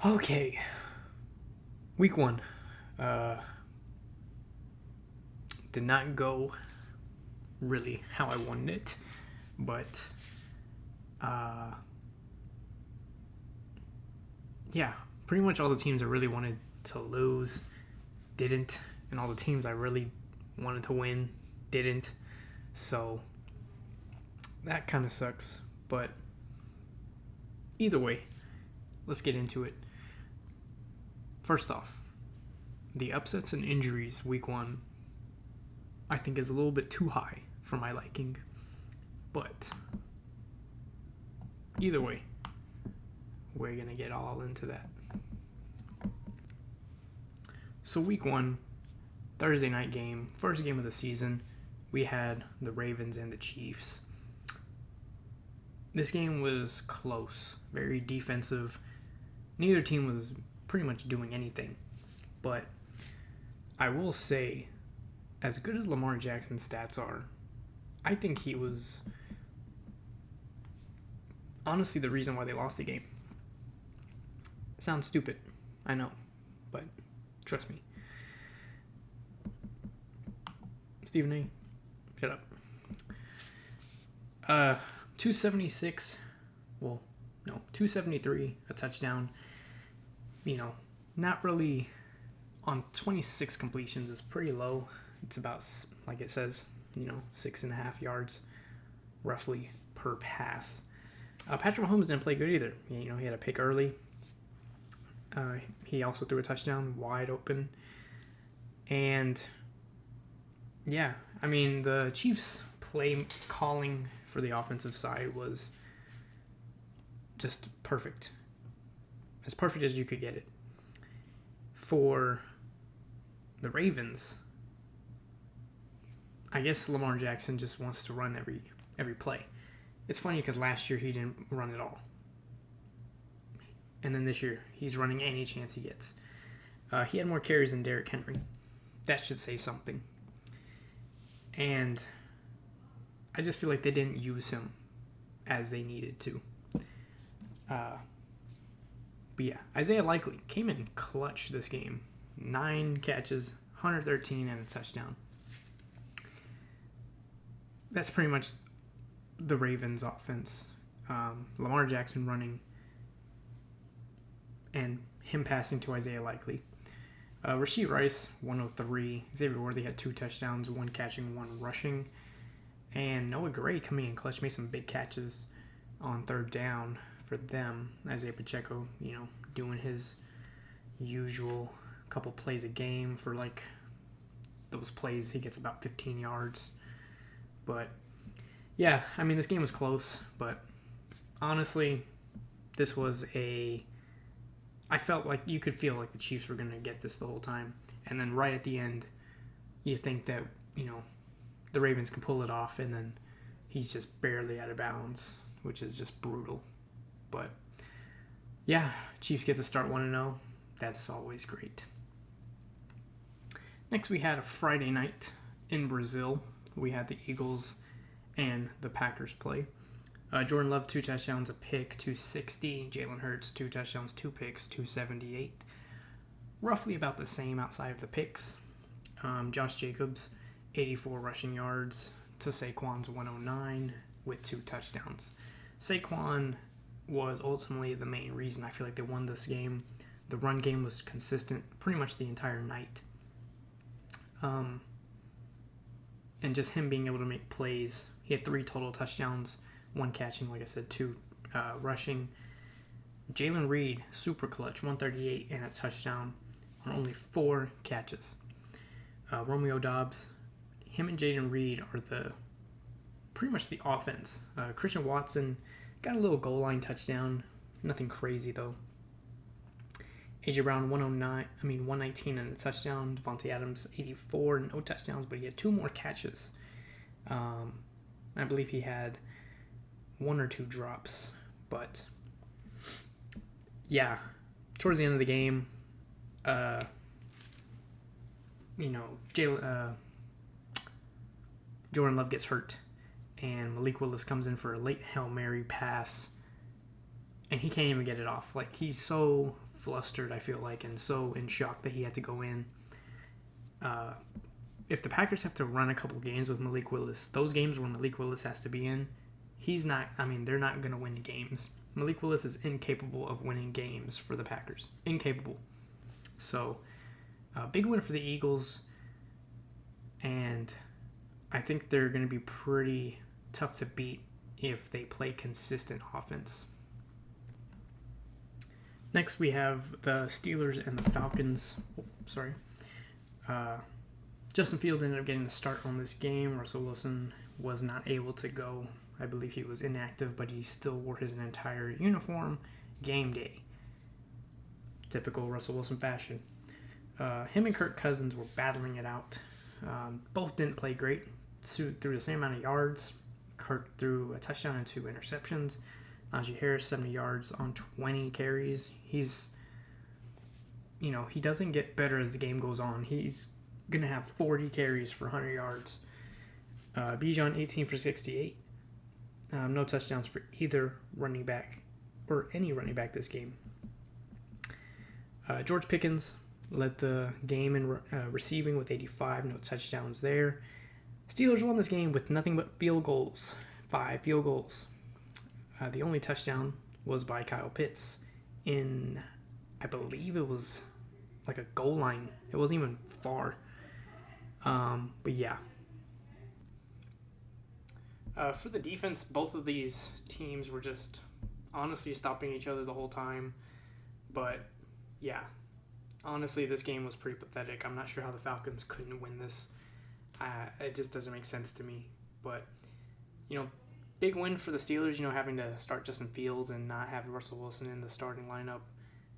Okay, week one. Uh, did not go really how I wanted it, but uh, yeah, pretty much all the teams I really wanted to lose didn't, and all the teams I really wanted to win didn't. So that kind of sucks. But either way, let's get into it. First off, the upsets and injuries week one, I think, is a little bit too high for my liking. But either way, we're going to get all into that. So week one, Thursday night game, first game of the season, we had the Ravens and the Chiefs. This game was close, very defensive. Neither team was pretty much doing anything. But I will say, as good as Lamar Jackson's stats are, I think he was honestly the reason why they lost the game. Sounds stupid, I know, but trust me. Stephen A., shut up. 276, 273, a touchdown. Not really on 26 completions is pretty low. It's about, like it says, 6.5 yards roughly per pass. Patrick Mahomes didn't play good either. He had a pick early. He also threw a touchdown wide open. And yeah, the Chiefs' play calling for the offensive side was just perfect. As perfect as you could get it. For the Ravens, I guess Lamar Jackson just wants to run every play. It's funny because last year he didn't run at all. And then this year, he's running any chance he gets. He had more carries than Derrick Henry. That should say something. And I just feel like they didn't use him as they needed to. But yeah, Isaiah Likely came in clutch this game. 9 catches, 113, and a touchdown. That's pretty much the Ravens' offense. Lamar Jackson running and him passing to Isaiah Likely. Rashee Rice, 103. Xavier Worthy had 2 touchdowns, 1 catching, 1 rushing. And Noah Gray coming in clutch, made some big catches on third down for them. Isaiah Pacheco, doing his usual couple plays a game for those plays. He gets about 15 yards. But yeah, this game was close, but honestly, this was I felt like you could feel like the Chiefs were going to get this the whole time. And then right at the end, you think that, the Ravens can pull it off, and then he's just barely out of bounds, which is just brutal. But yeah, Chiefs get to start 1-0. That's always great. Next, we had a Friday night in Brazil. We had the Eagles and the Packers play. Jordan Love, 2 touchdowns, a pick, 260. Jalen Hurts, 2 touchdowns, 2 picks, 278. Roughly about the same outside of the picks. Josh Jacobs, 84 rushing yards to Saquon's 109 with 2 touchdowns. Saquon was ultimately the main reason I feel like they won this game. The run game was consistent pretty much the entire night. And just him being able to make plays. He had 3 total touchdowns, 1 catching, like I said, 2 rushing. Jalen Reed, super clutch, 138 and a touchdown on only 4 catches. Romeo Doubs, him and Jaden Reed are pretty much the offense. Christian Watson got a little goal line touchdown, nothing crazy though. AJ Brown, 119 and a touchdown. Devontae Adams, 84, no touchdowns, but he had 2 more catches. I believe he had 1 or 2 drops, but yeah, towards the end of the game, Jordan Love gets hurt, and Malik Willis comes in for a late Hail Mary pass. and he can't even get it off. Like, he's so flustered, I feel like, and so in shock that he had to go in. If the Packers have to run a couple games with Malik Willis, those games where Malik Willis has to be in, they're not going to win games. Malik Willis is incapable of winning games for the Packers. Incapable. So, big win for the Eagles, and I think they're going to be pretty tough to beat if they play consistent offense. Next, we have the Steelers and the Falcons. Justin Fields ended up getting the start on this game. Russell Wilson was not able to go. I believe he was inactive, but he still wore his entire uniform game day. Typical Russell Wilson fashion. Him and Kirk Cousins were battling it out. Both didn't play great. Threw the same amount of yards. Kirk threw a touchdown and 2 interceptions. Najee Harris, 70 yards on 20 carries. He doesn't get better as the game goes on. He's going to have 40 carries for 100 yards. Bijan, 18 for 68. No touchdowns for either running back or any running back this game. George Pickens led the game in receiving with 85. No touchdowns there. Steelers won this game with nothing but field goals. 5 field goals. The only touchdown was by Kyle Pitts in, I believe it was like a goal line. It wasn't even far. But yeah. For the defense, both of these teams were just honestly stopping each other the whole time. But yeah, honestly, this game was pretty pathetic. I'm not sure how the Falcons couldn't win this. It just doesn't make sense to me. But, big win for the Steelers, having to start Justin Fields and not have Russell Wilson in the starting lineup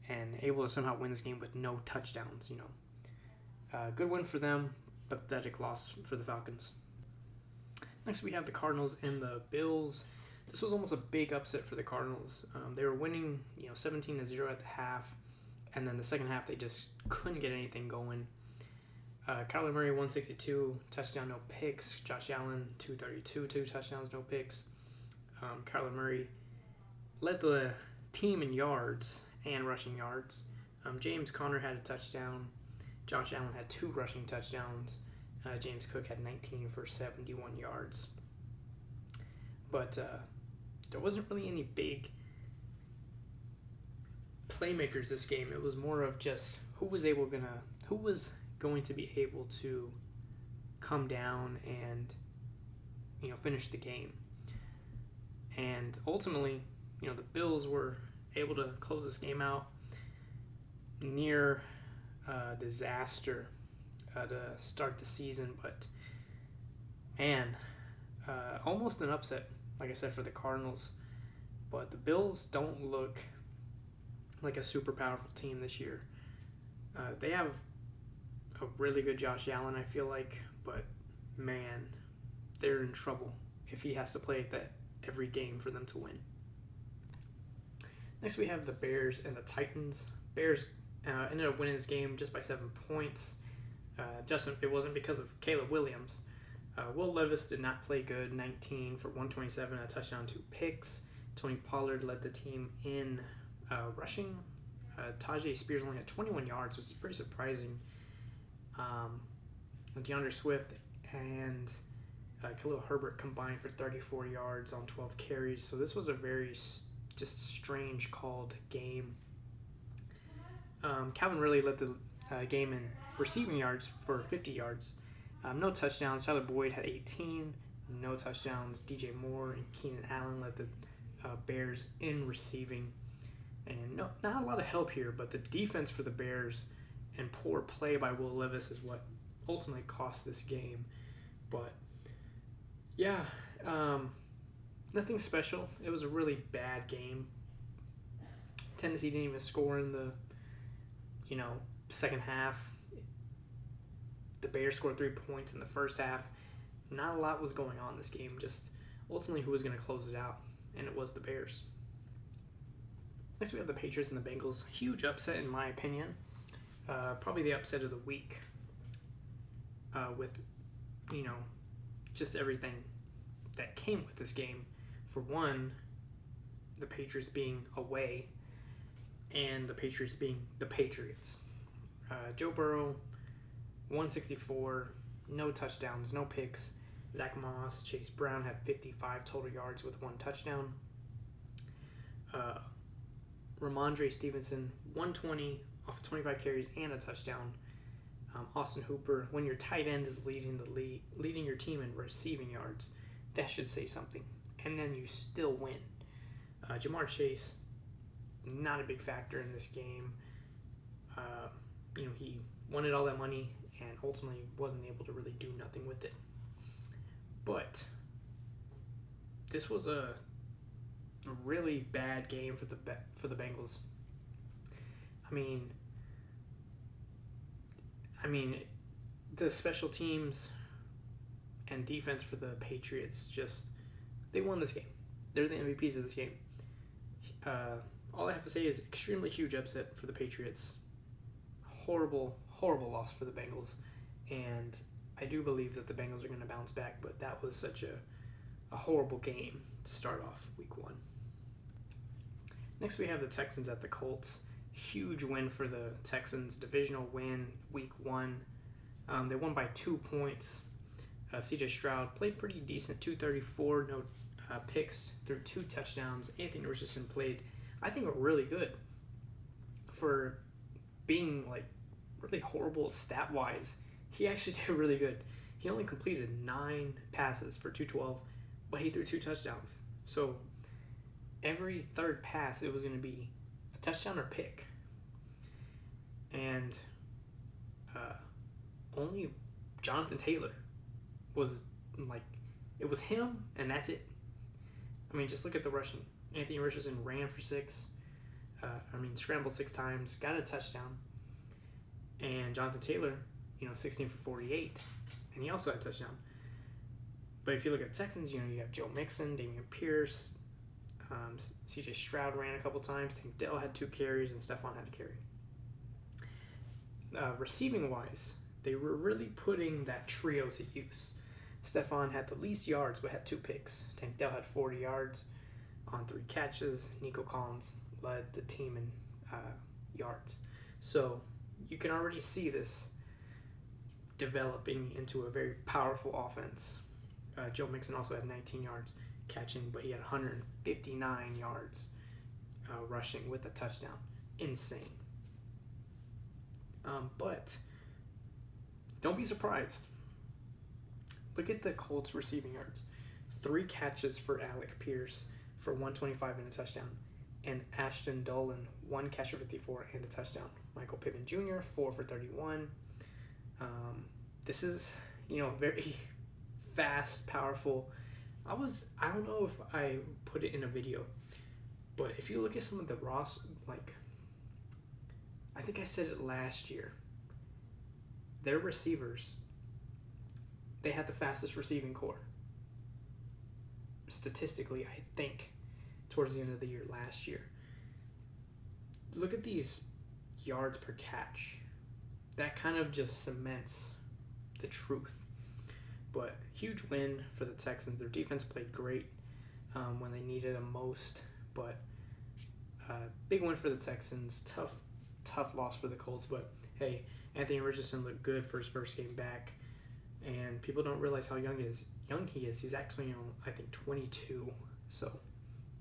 and able to somehow win this game with no touchdowns, Good win for them, pathetic loss for the Falcons. Next, we have the Cardinals and the Bills. This was almost a big upset for the Cardinals. They were winning, 17-0 at the half, and then the second half they just couldn't get anything going. Kyler Murray, 162, touchdown, no picks. Josh Allen, 232, 2 touchdowns, no picks. Kyler Murray led the team in yards and rushing yards. James Conner had a touchdown. Josh Allen had 2 rushing touchdowns. James Cook had 19 for 71 yards. But there wasn't really any big playmakers this game. It was more of just who was going to be able to come down and finish the game. And ultimately, the Bills were able to close this game out near disaster to start the season, but man, almost an upset, like I said, for the Cardinals. But the Bills don't look like a super powerful team this year. They have a really good Josh Allen, I feel like, but man, they're in trouble if he has to play that every game for them to win. Next, we have the Bears and the Titans. Bears ended up winning this game just by 7 points. It wasn't because of Caleb Williams. Will Levis did not play good, 19 for 127, a touchdown, 2 picks. Tony Pollard led the team in rushing. Tajay Spears only had 21 yards, which is pretty surprising. DeAndre Swift and Khalil Herbert combined for 34 yards on 12 carries. So this was a very just strange called game. Calvin Ridley led the game in receiving yards for 50 yards. No touchdowns. Tyler Boyd had 18. No touchdowns. DJ Moore and Keenan Allen led the Bears in receiving. And not a lot of help here, but the defense for the Bears and poor play by Will Levis is what ultimately cost this game. But yeah, nothing special. It was a really bad game. Tennessee didn't even score in the second half. The Bears scored 3 points in the first half. Not a lot was going on this game. Just ultimately who was going to close it out, and it was the Bears. Next, we have the Patriots and the Bengals. Huge upset, in my opinion. Probably the upset of the week. With, just everything that came with this game. For one, the Patriots being away and the Patriots being the Patriots. Joe Burrow, 164, no touchdowns, no picks. Zach Moss, Chase Brown had 55 total yards with 1 touchdown. Ramondre Stevenson, 120 off of 25 carries and a touchdown. Austin Hooper, when your tight end is leading your team in receiving yards, that should say something. And then you still win. Jamar Chase, not a big factor in this game. He wanted all that money and ultimately wasn't able to really do nothing with it. But this was a really bad game for the Bengals. I mean, the special teams and defense for the Patriots they won this game. They're the MVPs of this game. All I have to say is extremely huge upset for the Patriots. Horrible loss for the Bengals. And I do believe that the Bengals are going to bounce back, but that was such a horrible game to start off week 1. Next we have the Texans at the Colts. Huge win for the Texans. Divisional win week 1. They won by 2 points. CJ Stroud played pretty decent, 234, no picks, threw 2 touchdowns. Anthony Richardson played, I think, really good for being really horrible stat-wise. He actually did really good. He only completed 9 passes for 212, but he threw 2 touchdowns. So every third pass, it was going to be a touchdown or pick. And only Jonathan Taylor was it was him, and that's it. Just look at the rushing. Anthony Richardson ran for 6. Scrambled 6 times, got a touchdown. And Jonathan Taylor, 16 for 48, and he also had a touchdown. But if you look at Texans, you have Joe Mixon, Dameon Pierce, CJ Stroud ran a couple times, Tank Dell had 2 carries, and Stephon had a carry. Receiving-wise, they were really putting that trio to use. Stephon had the least yards, but had 2 picks. Tank Dell had 40 yards on 3 catches. Nico Collins led the team in yards. So you can already see this developing into a very powerful offense. Joe Mixon also had 19 yards catching, but he had 159 yards rushing with a touchdown. Insane. But don't be surprised. Look at the Colts receiving yards. 3 catches for Alec Pierce for 125 and a touchdown. And Ashton Dolan, 1 catch for 54 and a touchdown. Michael Pittman Jr., 4 for 31. This is, very fast, powerful. I don't know if I put it in a video, but if you look at some of the I think I said it last year, their receivers, they had the fastest receiving core. Statistically, I think, towards the end of the year last year. Look at these yards per catch. That kind of just cements the truth. But huge win for the Texans. Their defense played great when they needed them most. But big win for the Texans. Tough loss for the Colts. But hey, Anthony Richardson looked good for his first game back. And people don't realize how young he is. He's actually, I think 22. So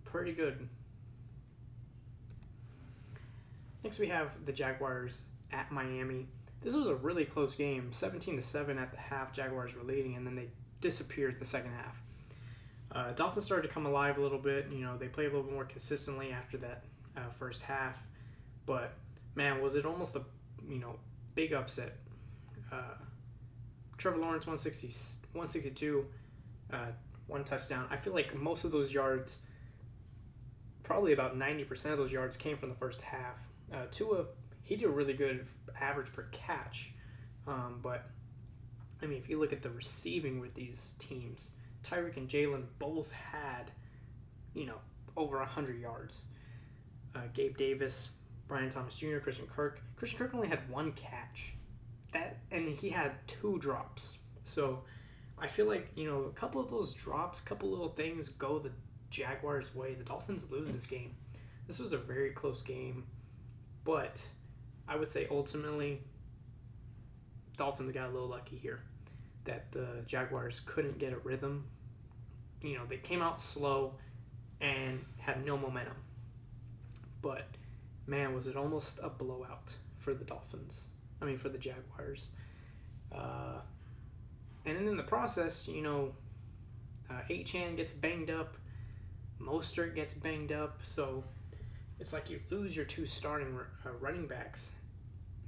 pretty good. Next we have the Jaguars at Miami. This was a really close game, 17-7 at the half. Jaguars were leading, and then they disappeared the second half. Dolphins started to come alive a little bit. They played a little bit more consistently after that first half. But, man, was it almost a, big upset. Trevor Lawrence, 162, 1 touchdown. I feel like most of those yards, probably about 90% of those yards came from the first half. Tua, he did a really good average per catch. But, if you look at the receiving with these teams, Tyreek and Jalen both had, over 100 yards. Gabe Davis, Brian Thomas Jr., Christian Kirk. Christian Kirk only had 1 catch. And he had 2 drops. So I feel like, a couple of those drops, couple little things go Jaguars' way. The Dolphins lose this game. This was a very close game, but I would say ultimately Dolphins got a little lucky here that the Jaguars couldn't get a rhythm. They came out slow and had no momentum. But, man, was it almost a blowout for the for the Jaguars. And then in the process, Achane gets banged up. Mostert gets banged up. So it's like you lose your two starting running backs.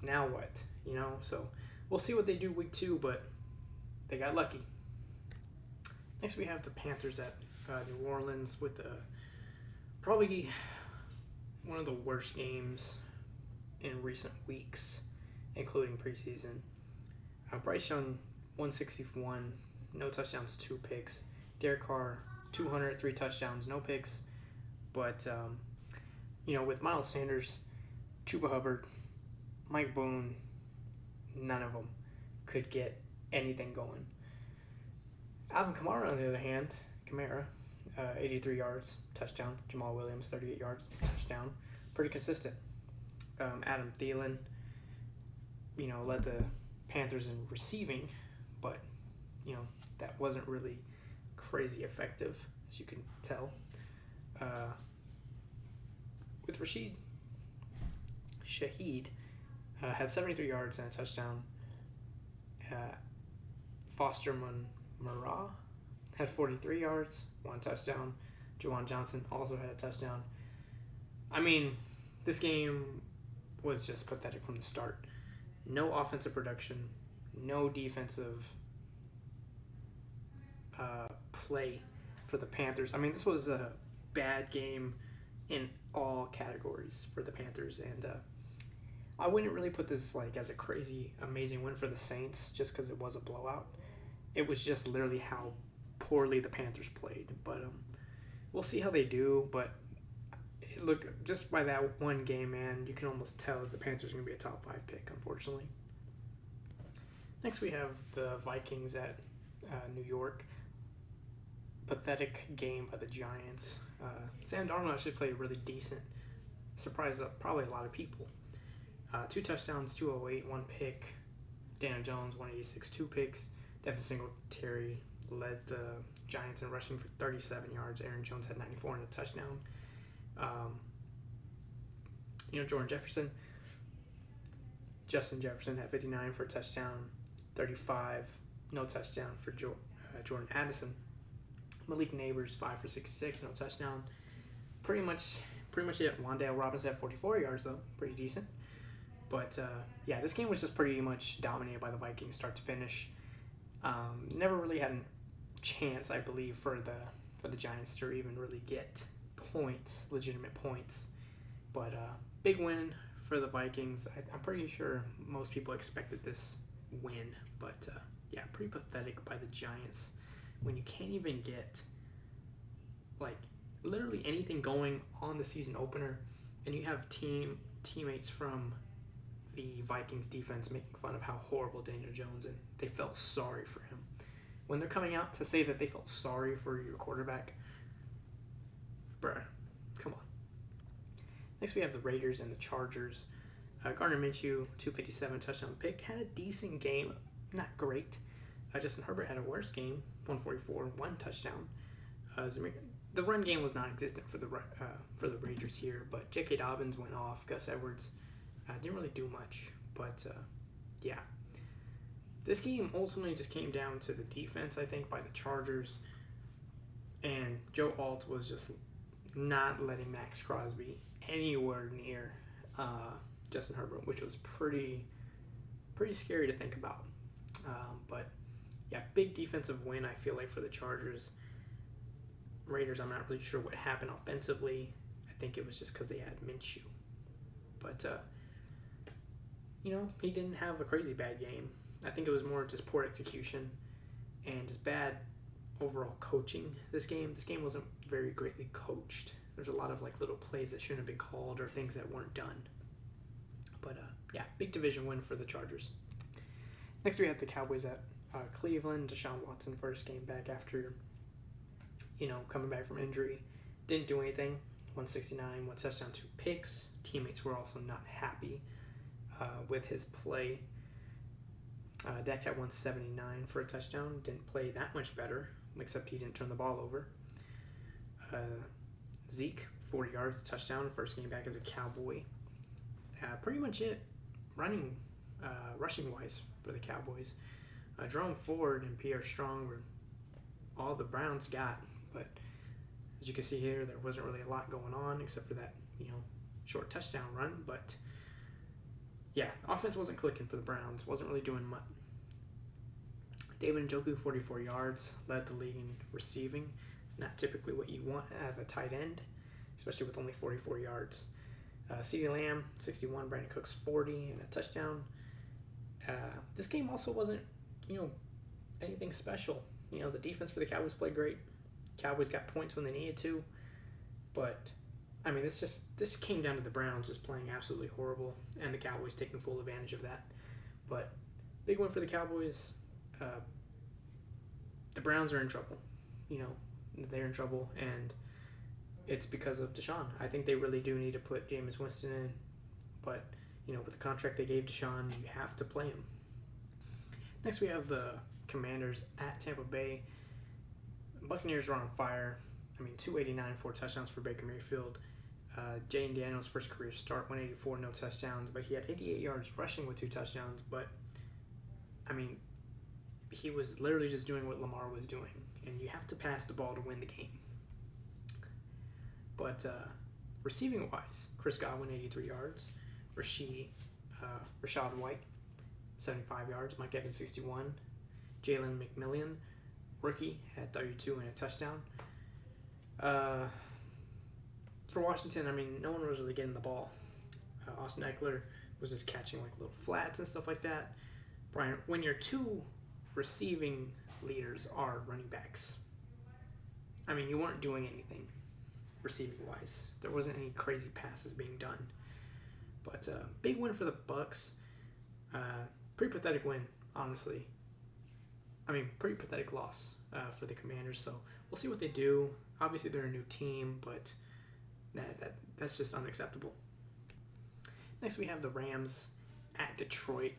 Now what? So we'll see what they do week 2, but they got lucky. Next we have the Panthers at New Orleans with probably one of the worst games in recent weeks, including preseason. Bryce Young, 161, no touchdowns, 2 picks. Derek Carr, 200, 3 touchdowns, no picks. But, with Miles Sanders, Chuba Hubbard, Mike Boone, none of them could get anything going. Alvin Kamara, on the other hand, 83 yards, touchdown. Jamal Williams, 38 yards, touchdown. Pretty consistent. Adam Thielen, led the Panthers in receiving, but, that wasn't really crazy effective, as you can tell. With Rashid Shaheed, had 73 yards and a touchdown. Foster Murrah had 43 yards, 1 touchdown. Juwan Johnson also had a touchdown. This game was just pathetic from the start. No offensive production, no defensive play for the Panthers. This was a bad game in all categories for the Panthers, and I wouldn't really put this as a crazy, amazing win for the Saints just because it was a blowout. It was just literally how poorly the Panthers played. But we'll see how they do. But look, just by that one game, man, you can almost tell that the Panthers are going to be a top 5 pick, unfortunately. Next, we have the Vikings at New York. Pathetic game by the Giants. Sam Darnold actually played really decent. Surprised probably a lot of people. 2 touchdowns, 208, 1 pick. Daniel Jones, 186, 2 picks. Devin Singletary led the Giants in rushing for 37 yards. Aaron Jones had 94 and a touchdown. Jordan Jefferson. Justin Jefferson had 59 for a touchdown. 35, no touchdown for Jordan Addison. Malik Neighbors, 5 for 66, no touchdown. Pretty much it. Wan'Dale Robinson had 44 yards, though. Pretty decent. But, this game was just pretty much dominated by the Vikings start to finish. Never really had a chance, I believe, for the Giants to even really get legitimate points. But big win for the Vikings. I'm pretty sure most people expected this win. But, pretty pathetic by the Giants when you can't even get, literally anything going on the season opener, and you have teammates from the Vikings defense making fun of how horrible Daniel Jones, and they felt sorry for him. When they're coming out to say that they felt sorry for your quarterback, bruh, come on. Next, we have the Raiders and the Chargers. Gardner Minshew, 257 touchdown pick, had a decent game, not great. Justin Herbert had a worse game, 144, 1 touchdown. The run game was non-existent for the Raiders here, but J.K. Dobbins went off. Gus Edwards didn't really do much, but this game ultimately just came down to the defense, I think, by the Chargers, and Joe Alt was just not letting Max Crosby anywhere near Justin Herbert, which was pretty scary to think about. But big defensive win, I feel like, for the Chargers. Raiders, I'm not really sure what happened offensively. I think it was just because they had Minshew. But, he didn't have a crazy bad game. I think it was more just poor execution and just bad overall coaching this game. This game wasn't very greatly coached. There's a lot of little plays that shouldn't have been called or things that weren't done. But, big division win for the Chargers. Next, we have the Cowboys at Cleveland. Deshaun Watson, first game back after, coming back from injury. didn't do anything. 169, 1 touchdown, 2 picks. Teammates were also not happy with his play. Dak had 179 for a touchdown. Didn't play that much better, except he didn't turn the ball over. Zeke, 40 yards, a touchdown. First game back as a Cowboy. Pretty much it, rushing-wise for the Cowboys. Jerome Ford and Pierre Strong were all the Browns got, but as you can see here, there wasn't really a lot going on except for that, short touchdown run. But yeah, offense wasn't clicking for the Browns. Wasn't really doing much. David Njoku, 44 yards, led the league in receiving. Not typically what you want out of a tight end, especially with only 44 yards. CeeDee Lamb, 61, Brandon Cooks, 40, and a touchdown. This game also wasn't, anything special. The defense for the Cowboys played great. Cowboys got points when they needed to. But, this came down to the Browns just playing absolutely horrible and the Cowboys taking full advantage of that. But, big win for the Cowboys. The Browns are in trouble. They're in trouble, and it's because of Deshaun. I think they really do need to put Jameis Winston in. But, with the contract they gave Deshaun, you have to play him. Next, we have the Commanders at Tampa Bay. Buccaneers were on fire. 289, 4 touchdowns for Baker Mayfield. Jaden Daniels' first career start, 184, no touchdowns, but he had 88 yards rushing with 2 touchdowns. But, he was literally just doing what Lamar was doing, and you have to pass the ball to win the game. But receiving-wise, Chris Godwin, 83 yards. Rashad White, 75 yards. Mike Evans, 61. Jalen McMillan, rookie, had 32 and a touchdown. For Washington, no one was really getting the ball. Austin Eckler was just catching little flats and stuff like that. Brian, when your 2 receiving leaders are running backs, you weren't doing anything receiving-wise. There wasn't any crazy passes being done. But big win for the Bucs. Pretty pathetic win, honestly. Pretty pathetic loss for the Commanders. So we'll see what they do. Obviously, they're a new team, but that's just unacceptable. Next, we have the Rams at Detroit.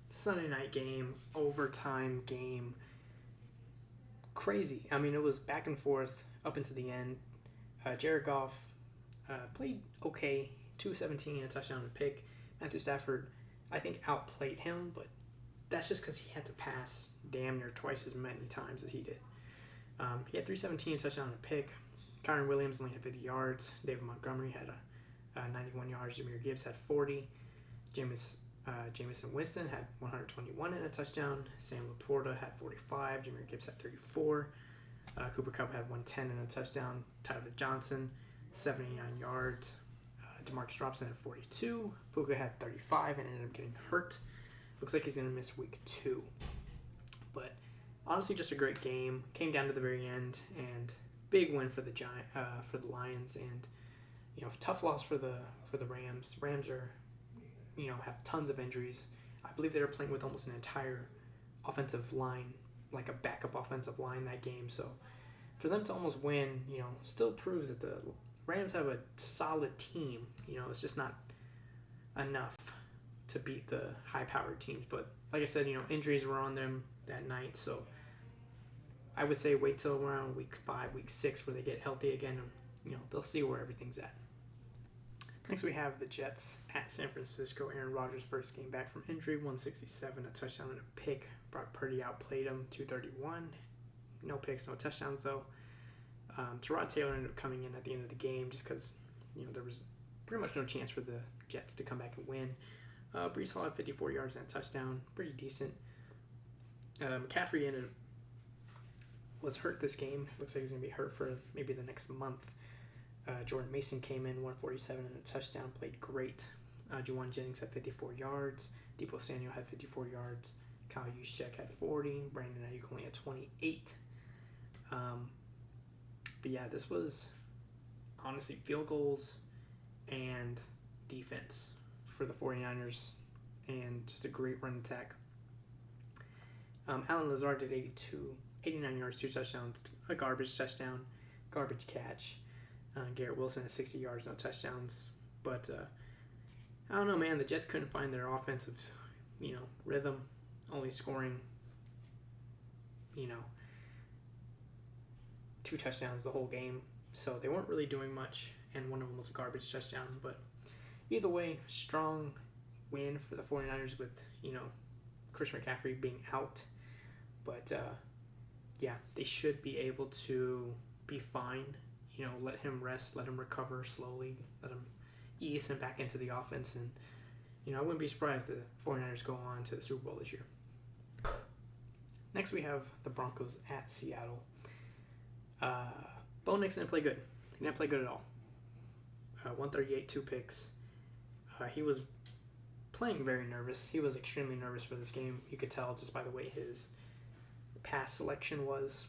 Sunday night game, overtime game. Crazy. It was back and forth up into the end. Jared Goff played okay. 217, a touchdown and a pick. Matthew Stafford, I think, outplayed him, but that's just because he had to pass damn near twice as many times as he did. He had 317, a touchdown and a pick. Kyron Williams only had 50 yards. David Montgomery had 91 yards. Jahmyr Gibbs had 40. Jameson Winston had 121 and a touchdown. Sam Laporta had 45. Jahmyr Gibbs had 34. Cooper Kupp had 110 and a touchdown. Tyler Johnson, 79 yards. Demarcus Robinson had 42. Puka had 35 and ended up getting hurt. Looks like he's going to miss week 2. But honestly, just a great game. Came down to the very end, and big win for the Lions, and tough loss for the Rams. Rams are have tons of injuries. I believe they were playing with almost an entire offensive line, like a backup offensive line that game. So for them to almost win, still proves that the Rams have a solid team. It's just not enough to beat the high-powered teams. But like I said, injuries were on them that night. So I would say wait till around week 5, week 6 where they get healthy again. And, they'll see where everything's at. Next, we have the Jets at San Francisco. Aaron Rodgers' first game back from injury, 167, a touchdown and a pick. Brock Purdy outplayed him, 231. No picks, no touchdowns, though. Tyrod Taylor ended up coming in at the end of the game just because, there was pretty much no chance for the Jets to come back and win. Breece Hall had 54 yards and a touchdown, pretty decent. McCaffrey was hurt this game. Looks like he's going to be hurt for maybe the next month. Jordan Mason came in, 147 and a touchdown, played great. Juwan Jennings had 54 yards. Deebo Samuel had 54 yards. Kyle Juszczyk had 40. Brandon Ayuk only had 28. But yeah, this was honestly field goals and defense for the 49ers and just a great run attack. Alan Lazard did 89 yards, 2 touchdowns, a garbage touchdown, garbage catch. Garrett Wilson has 60 yards, no touchdowns. But I don't know, man. The Jets couldn't find their offensive, rhythm, only scoring, 2 touchdowns the whole game. So they weren't really doing much, and one of them was a garbage touchdown. But either way, strong win for the 49ers with, Christian McCaffrey being out. But, they should be able to be fine. Let him rest, let him recover slowly, let him ease him back into the offense. And, I wouldn't be surprised if the 49ers go on to the Super Bowl this year. Next, we have the Broncos at Seattle. Bo Nix didn't play good. He didn't play good at all. 138, 2 picks. He was playing very nervous. He was extremely nervous for this game. You could tell just by the way his pass selection was.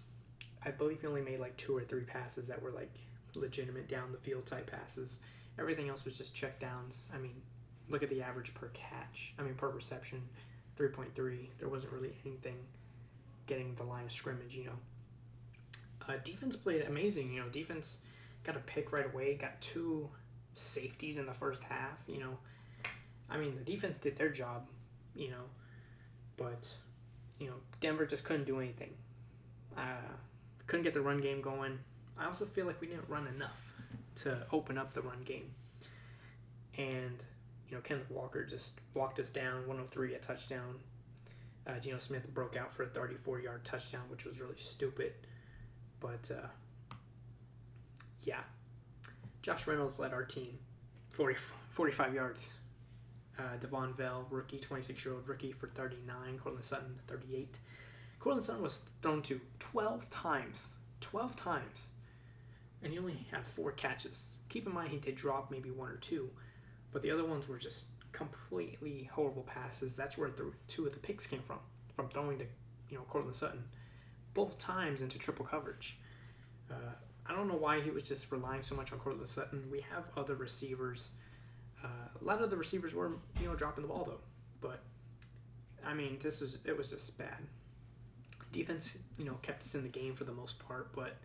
I believe he only made like 2 or 3 passes that were like legitimate down the field type passes. Everything else was just check downs. I mean, look at the average per reception, 3.3. There wasn't really anything getting the line of scrimmage, Defense played amazing. Defense got a pick right away, got 2 safeties in the first half, the defense did their job, but, Denver just couldn't do anything. Couldn't get the run game going. I also feel like we didn't run enough to open up the run game. And, Kenneth Walker just walked us down, 103, a touchdown. Geno Smith broke out for a 34-yard touchdown, which was really stupid. But, Josh Reynolds led our team 45 yards. Devon Vell, rookie, 26-year-old rookie for 39. Cortland Sutton, 38. Cortland Sutton was thrown to 12 times. 12 times. And he only had 4 catches. Keep in mind he did drop maybe 1 or 2. But the other ones were just completely horrible passes. That's where 2 of the picks came from throwing to, Cortland Sutton. Both times into triple coverage. I don't know why he was just relying so much on Cortland Sutton. We have other receivers. A lot of the receivers were, dropping the ball though. But it was just bad. Defense, kept us in the game for the most part, but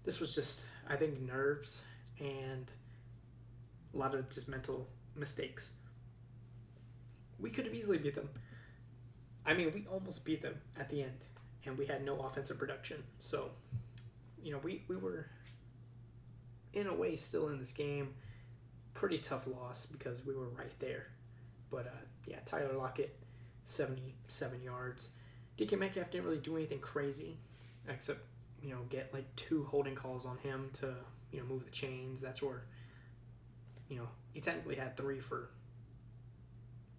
this was just, I think, nerves and a lot of just mental mistakes. We could have easily beat them. We almost beat them at the end, and we had no offensive production. So, we were, in a way, still in this game. Pretty tough loss because we were right there. But, Tyler Lockett, 77 yards. DK Metcalf didn't really do anything crazy except, get like 2 holding calls on him to, move the chains. That's where, he technically had 3 for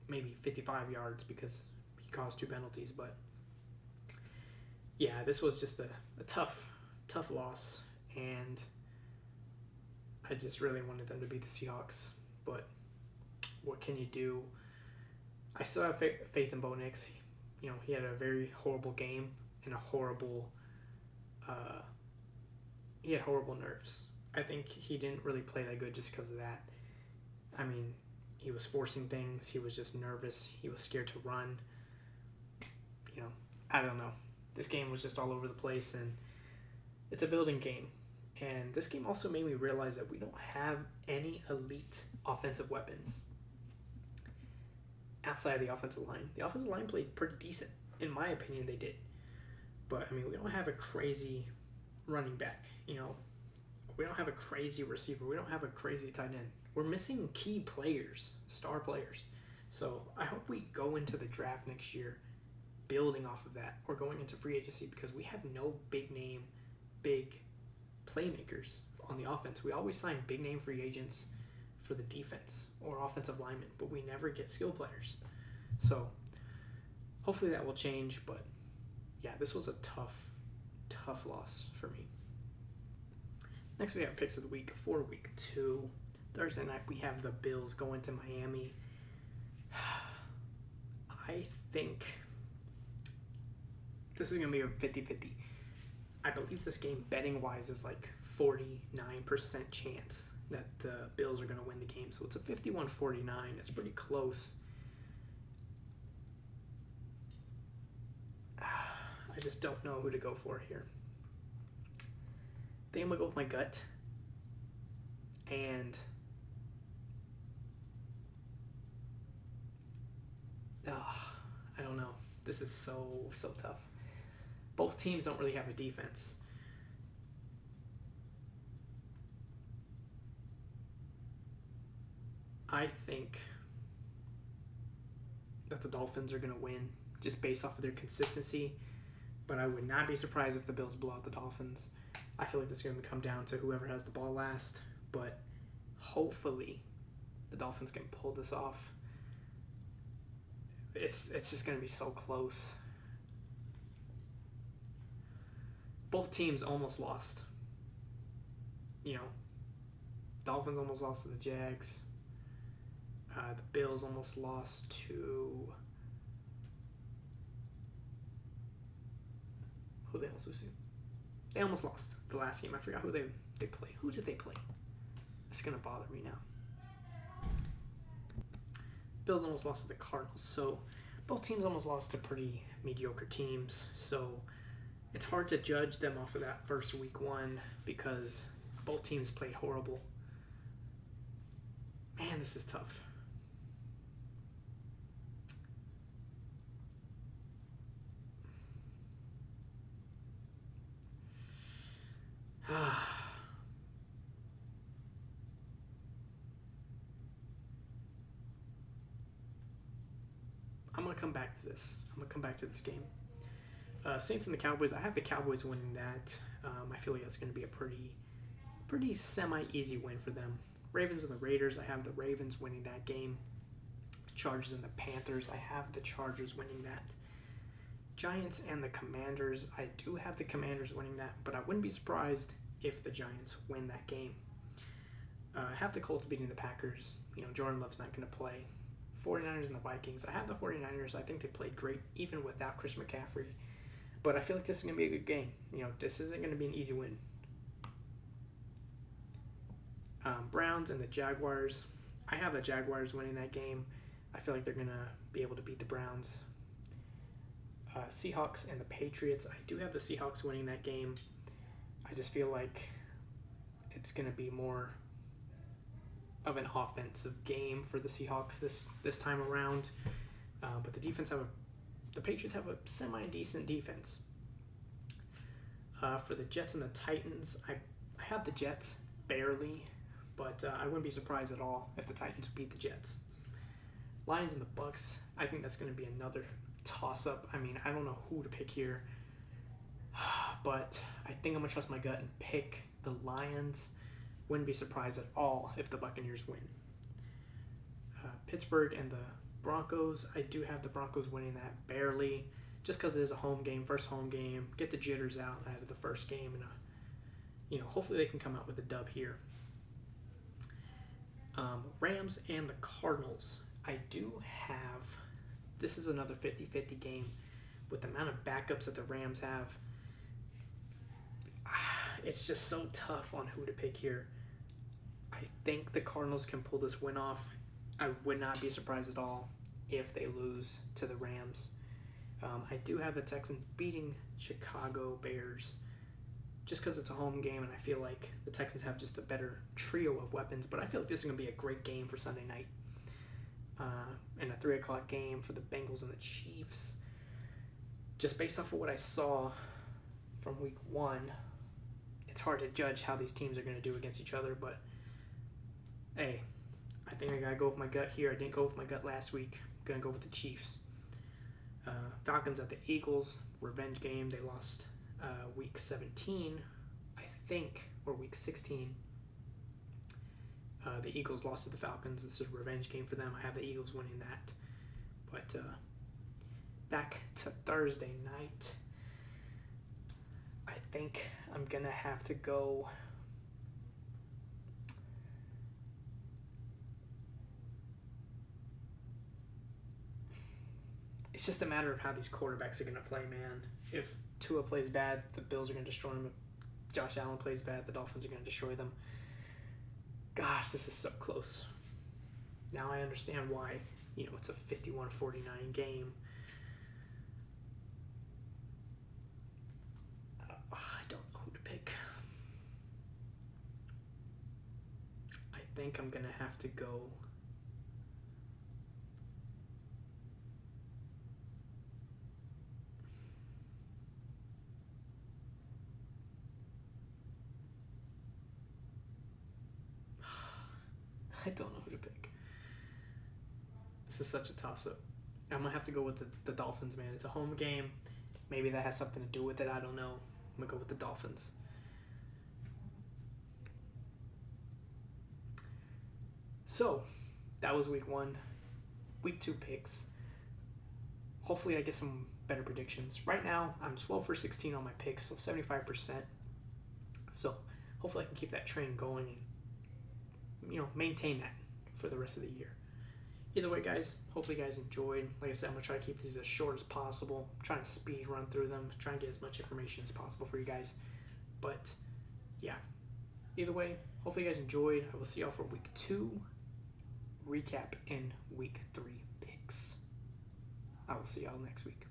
maybe 55 yards because he caused 2 penalties. But, this was just a tough loss. And I just really wanted them to beat the Seahawks. But what can you do? I still have faith in Bo Nix. He had a very horrible game and he had horrible nerves. I think he didn't really play that good just because of that. He was forcing things. He was just nervous. He was scared to run. I don't know. This game was just all over the place, and it's a building game. And this game also made me realize that we don't have any elite offensive weapons outside of the offensive line. The offensive line played pretty decent. In my opinion, they did. But, we don't have a crazy running back. We don't have a crazy receiver. We don't have a crazy tight end. We're missing key players, star players. So I hope we go into the draft next year building off of that, or going into free agency, because we have no big name, big playmakers on the offense. We always sign big name free agents for the defense or offensive linemen, but we never get skill players. So hopefully that will change. But this was a tough loss for me. Next, we have picks of the week for week 2. Thursday night, we have the Bills going to Miami. I think this is going to be a 50-50. I believe this game, betting-wise, is like 49% chance that the Bills are going to win the game. So it's a 51-49. It's pretty close. I just don't know who to go for here. I think I'm going to go with my gut. And I don't know. This is so tough. Both teams don't really have a defense. I think that the Dolphins are going to win just based off of their consistency, but I would not be surprised if the Bills blow out the Dolphins. I feel like this is going to come down to whoever has the ball last, but hopefully the Dolphins can pull this off. It's just going to be so close. Both teams almost lost. Dolphins almost lost to the Jags. The Bills almost lost to... Who they almost lose to? They almost lost the last game. I forgot who they played. Who did they play? It's going to bother me now. Bills almost lost to the Cardinals. So both teams almost lost to pretty mediocre teams. So it's hard to judge them off of that first week one because both teams played horrible. Man, this is tough. I'm going to come back to this. I'm going to come back to this game. Saints and the Cowboys. I have the Cowboys winning that. I feel like that's going to be a pretty semi-easy win for them. Ravens and the Raiders. I have the Ravens winning that game. Chargers and the Panthers. I have the Chargers winning that. Giants and the Commanders. I do have the Commanders winning that, but I wouldn't be surprised if the Giants win that game. I have the Colts beating the Packers. Jordan Love's not going to play. 49ers and the Vikings. I have the 49ers. I think they played great even without Chris McCaffrey. But I feel like this is going to be a good game. This isn't going to be an easy win. Browns and the Jaguars. I have the Jaguars winning that game. I feel like they're going to be able to beat the Browns. Seahawks and the Patriots. I do have the Seahawks winning that game. I just feel like it's going to be more of an offensive game for the Seahawks this time around. But the Patriots have a semi-decent defense. For the Jets and the Titans, I have the Jets barely, but I wouldn't be surprised at all if the Titans beat the Jets. Lions and the Bucks, I think that's going to be another toss-up. I mean, I don't know who to pick here, but I think I'm going to trust my gut and pick the Lions. Wouldn't be surprised at all if the Buccaneers win. Pittsburgh and the Broncos, I do have the Broncos winning that barely, just because it is a home game, first home game. Get the jitters out of the first game, and hopefully they can come out with a dub here. Rams and the Cardinals, I do have. This is another 50-50 game with the amount of backups that the Rams have. It's just so tough on who to pick here. I think the Cardinals can pull this win off. I would not be surprised at all if they lose to the Rams. I do have the Texans beating Chicago Bears just because it's a home game, and I feel like the Texans have just a better trio of weapons. But I feel like this is going to be a great game for Sunday night. And a 3 o'clock game for the Bengals and the Chiefs. Just based off of what I saw from week one, it's hard to judge how these teams are going to do against each other, but hey, I think I got to go with my gut here. I didn't go with my gut last week. I'm going to go with the Chiefs. Falcons at the Eagles, revenge game. They lost week 17, I think, or week 16. The Eagles lost to the Falcons. This is a revenge game for them. I have the Eagles winning that. But back to Thursday night. I think I'm going to have to go. It's just a matter of how these quarterbacks are going to play, man. If Tua plays bad, the Bills are going to destroy him. If Josh Allen plays bad, the Dolphins are going to destroy them. Gosh, this is so close. Now I understand why, it's a 51-49 game. I don't know who to pick. think I'm going to have to go... I don't know who to pick. This is such a toss-up. I'm going to have to go with the Dolphins, man. It's a home game. Maybe that has something to do with it. I don't know. I'm going to go with the Dolphins. So, that was week 1. Week 2 picks. Hopefully I get some better predictions. Right now, I'm 12 for 16 on my picks, so 75%. So, hopefully I can keep that train going and, maintain that for the rest of the year. Either way, guys, hopefully you guys enjoyed. Like I said, I'm going to try to keep these as short as possible. I'm trying to speed run through them, trying to get as much information as possible for you guys. But, yeah. Either way, hopefully you guys enjoyed. I will see y'all for week 2 recap in week 3 picks. I will see y'all next week.